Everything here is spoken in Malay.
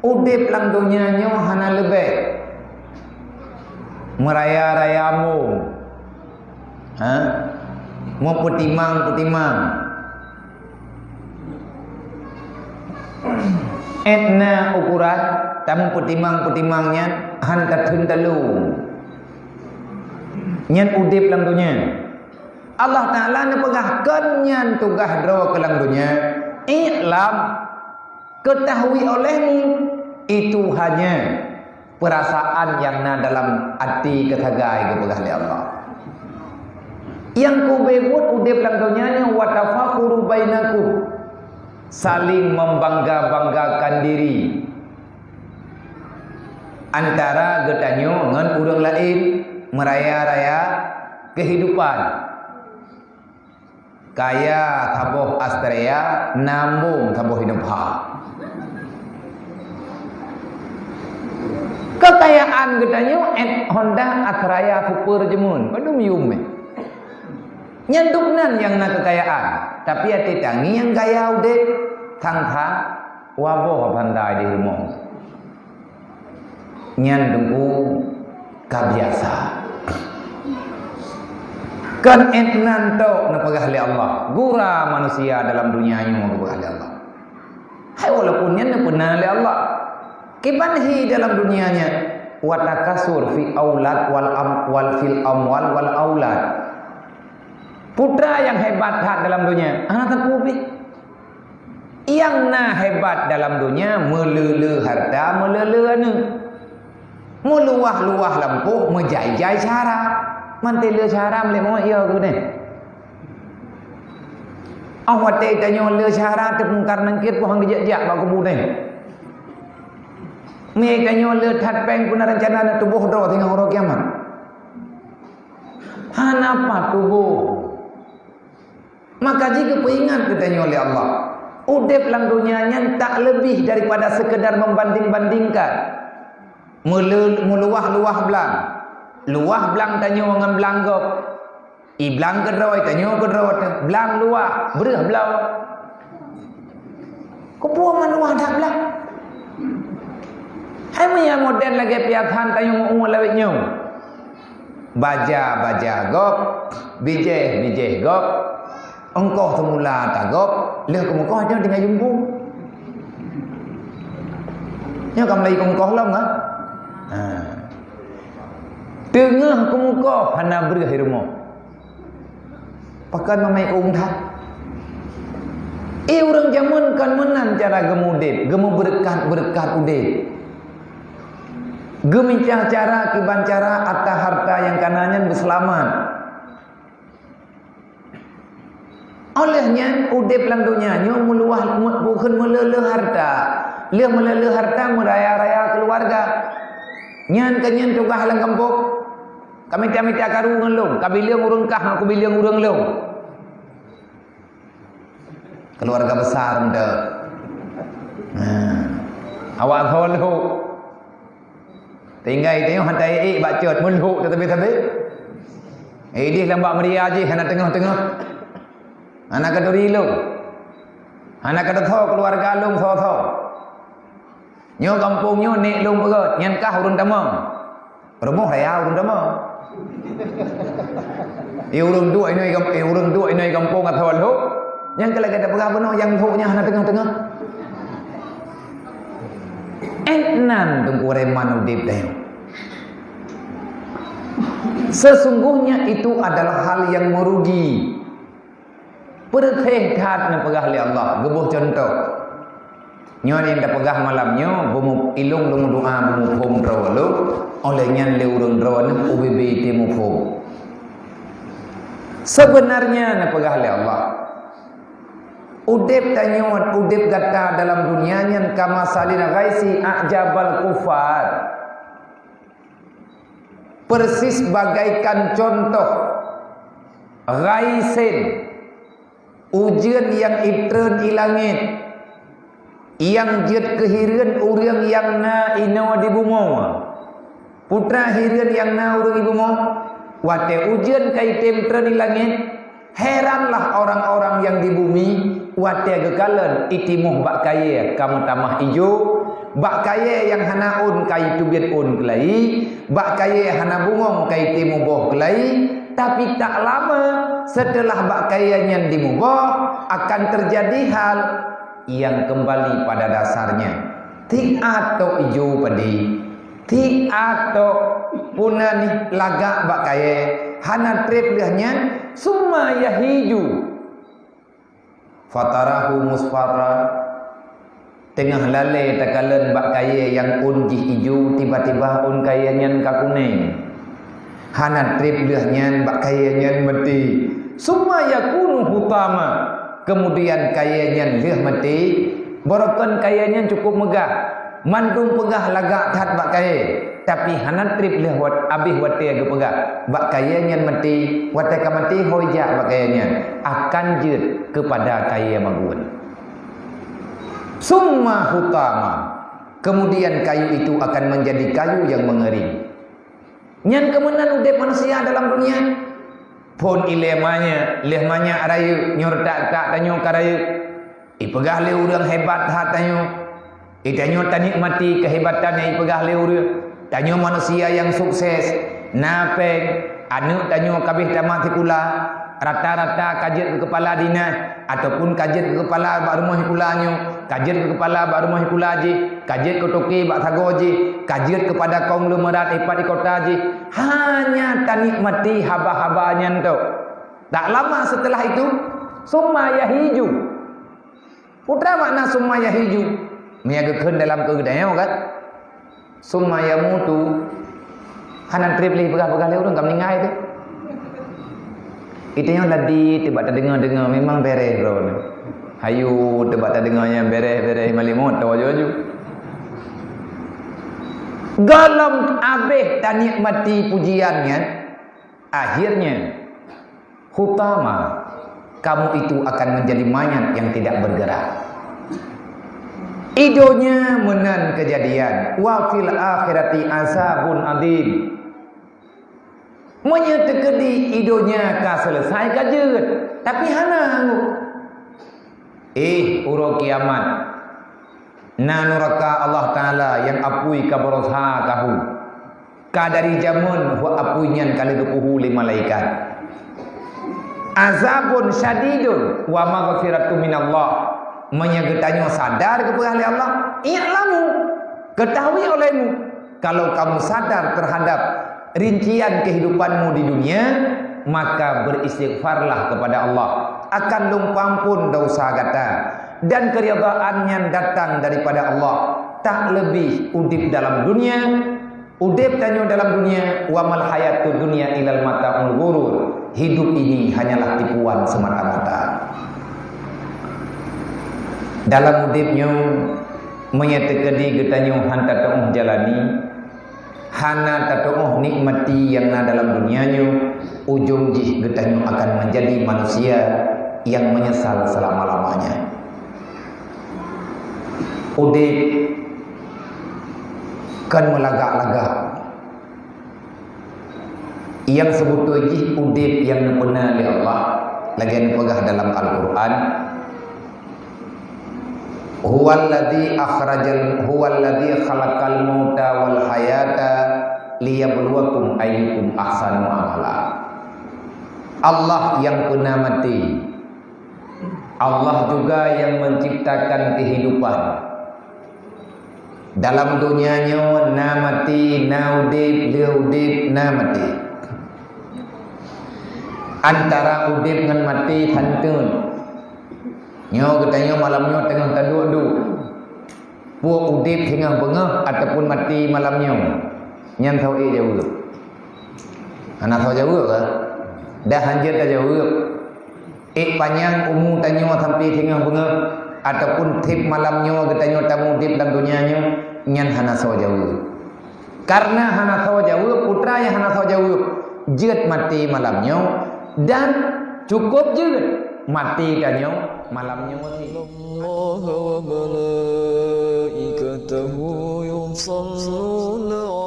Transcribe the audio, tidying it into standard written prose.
udip lang dunia nyo hana lebih meraya-rayamu, mau putimang etna ukuran tamu putimang-putimangnya han katun telu nyan udip lang dunia. Allah Ta'ala ni pegahkan nyan tugas draw ke lang dunia. Iklam ketahui olehmu itu hanya perasaan yang na dalam hati ketagai kepegah oleh Allah. Yang ku bebut udip lang dunia ni wa tafakhuru bainakum, saling membangga-banggakan diri antara getanyo ngan urang lain meraya-raya kehidupan. Kaya taboh Astrea, nambung taboh hidup ha. Kekayaan getanyo Honda Akraya super jemun, padum yume. Nyanduknan yang na kekayaan, tapi ati tangi yang gaya ude tangka waboh pandai di rumah. Nyandungku kabiasa. Kan etnan tok na pegah oleh Allah. Gura manusia dalam dunia ini mau pegah oleh Allah. Hai walaupun nya pernah oleh Allah. Kibanhi dalam dunianya wa takasur fi aulad wal fil amwal wal aulad. Putra yang hebat dalam dunia, anak terpubi. Yang na hebat dalam dunia melele harta, melele anu. Meluah-luah lampu, menjai-jai cara. Mantel cara boleh mau ia ke ni. Awak tak tanya le cara terpungkar nangkit pun hang dijak-jak bak kubu ni. Mi tanya le that peng guna rencana nak tubuh ro tengah orang kiamat. Hanapa tubuh? Maka jika peringat kita oleh Allah, udip lang dunianya tak lebih daripada sekedar membanding-bandingkan. Meluah-luah belang. Luah belang tanya dengan belang gop. I belang kedroi tanya kedroi. Belang luah, bereh belau. Kupuang luah dah belang. Hai maya modern lagi piakan tanya umur lawit nyau. Baja gop, bijeh gop. Engkau semula tak gop, leh kau ada dengan jumbu. Nya kam lai kau long ah. Tengah kemuka hana berhirmo. Pakan mamai ungtah. Orang zaman kan menan cara gemudip, gemu berkat udip. Gemincang cara kiban cara atta harta yang kanannya berselamat. Olehnya udip lang dunia nyo meluah bukan melele harta. Leh melele harta meraya-raya keluarga. Nyan kenyan tugah lang kampung. Kami tiap akaru ngelung, kami liang urang kah, aku bilang urang long. Keluarga besar anda. Awak tholu. Tinggal tengok hantai bacot muluk tetapi. Dia lambak meria je hana tengah-tengah. Anak kaduri long. Anak kadatho keluarga long tho. Nyo kampung nyo nek long berat, nyan kah urang tamang. Rumah raya urang tamang. Urang dua ini kampung atau lu yang kalau kita pegang benar yang thuknya hana tengah-tengah enan tunggu reman udip dah. Sesungguhnya itu adalah hal yang merugi. Perkhehat na pegah oleh Allah. Gebuh contoh. Nyo yang dah pegah malamnya bumu ilung lung doa bumu pom rawlu oleh nyan le urang rawan UBB temu pom. Sebenarnya na pegah oleh Allah. Udip tanya udip kata dalam dunia nyan kama salina ghaisi ajabal kufar. Persis bagaikan contoh ghaisin ujian yang itreun ilangit yang jet kehireun urang yang na ino di bumi putra hireun yang na urang ibu mo wate ujian kaitem treun di langit. Heranlah orang-orang yang di bumi wate gekalan itimuh bak kaya kamu tamah ijo bak kaya yang hana un kai tubit un kelai, bak kaya hana bungong kai timuboh kelai, tapi tak lama setelah bak kayanya dimuboh akan terjadi hal yang kembali pada dasarnya. Ti atau ijo padi, ti atau punani lagak bak kaya hana trip liahnya summa yahiju fatarahu musfarra, tengah lalai takalan bak kaya yang un ji hijau tiba-tiba un kaya nyan ka kuning. Hana trip liahnya bak kaya nyan mati. Summa yakunu hutama, kemudian kaya nyan liah mati. Borokan kaya nyan cukup megah. Mandung pegah lagak tat bak kaya. Tapi hana trip liah wat abih wate ge pegah. Bak kaya nyan mati, wate ka mati hoja bak kaya nyan akan jut kepada kaya magun. Summa hutama, kemudian kayu itu akan menjadi kayu yang mengering. Nyan kemenan udep manusia dalam dunia. Pun ilemanya arayu nyortak tak tanyo karayu. Ipegah le urang hebat hatanyo. Itanyo tanik mati kehebatannya ipegah le urang. Tanyo manusia yang sukses, napeng, anu tanyo kabeh tamat kula. Rata-rata kajet ke kepala dinas ataupun kajet ke kepala bak rumah kulanyo, kajet ke kepala bak rumah kulaji, kajet ke toke bak sagoji, kajet kepada konglomerat ipat di kota ji, hanya tanikmati haba-habanya tu. Tak lama setelah itu summa yahiju. Putra makna summa yahiju miagakeun dalam kegedean kan. Summa yamutu hanan tripli pegah-pegah le urang kam ningai tu. Itu yang tadi tiba tak dengar memang beres bro. Hayu tiba tak dengar yang beres malimut tahu. Dalam abeh dan nikmati pujiannya, akhirnya hutama kamu itu akan menjadi mayat yang tidak bergerak. Idonya menan kejadian. Wa fil akhirati azabun adzim. Menyetekedi idonya ka selesai kajeut tapi hana uro kiamat na nuraka Allah taala yang apui ka berosa kahu ka dari jamun wa apuinyan kali dupuhu li malaikat azabun syadidun wa maghfiratu minallah, menyegetanyo sadar kepada Allah. I'lamu, ketahui olehmu kalau kamu sadar terhadap rincian kehidupanmu di dunia, maka beristighfarlah kepada Allah, akan lumpampun dosa kata dan keridhaan datang daripada Allah. Tak lebih udip dalam dunia, udip tanyo dalam dunia, wa mal hayatud dunya ilal mata'ul ghurur. Hidup ini hanyalah tipuan semata-mata. Dalam udipnya menyetekedi getanyo hantar tauh jalani, hana tatoh nikmati yang ada dalam dunianya, ujung jih getanyo akan menjadi manusia yang menyesal selama-lamanya. Udip kan melagak-lagak. Yang sebut jih udip yang benar oleh Allah, lagi pegah dalam Al-Quran. Huwallazi khalaqal mauta wal hayata liyabluwakum ayyukum ahsanu amala. Allah yang pernah mati, Allah juga yang menciptakan kehidupan. Dalam dunianya na mati, na udip, liudip, na mati. Antara udip dengan mati hantun. Nyo katanya malamnya tengah taduk-duk. Puak udip hingga bengah ataupun mati malamnya. Nyan tahu jauh. Anak tahu jauh ke? Dah hanjir dah jauh. Panjang umur tanya sampai hingga bengah ataupun tip malamnya katanya tamu udip dalam dunianya, nyan hana tahu jauh. Karena hana tahu jauh, putra yang hana tahu jauh, jeut mati malamnya dan cukup jeut mati kanyo malamnya mati. Allah wa malaikatahu yusalluna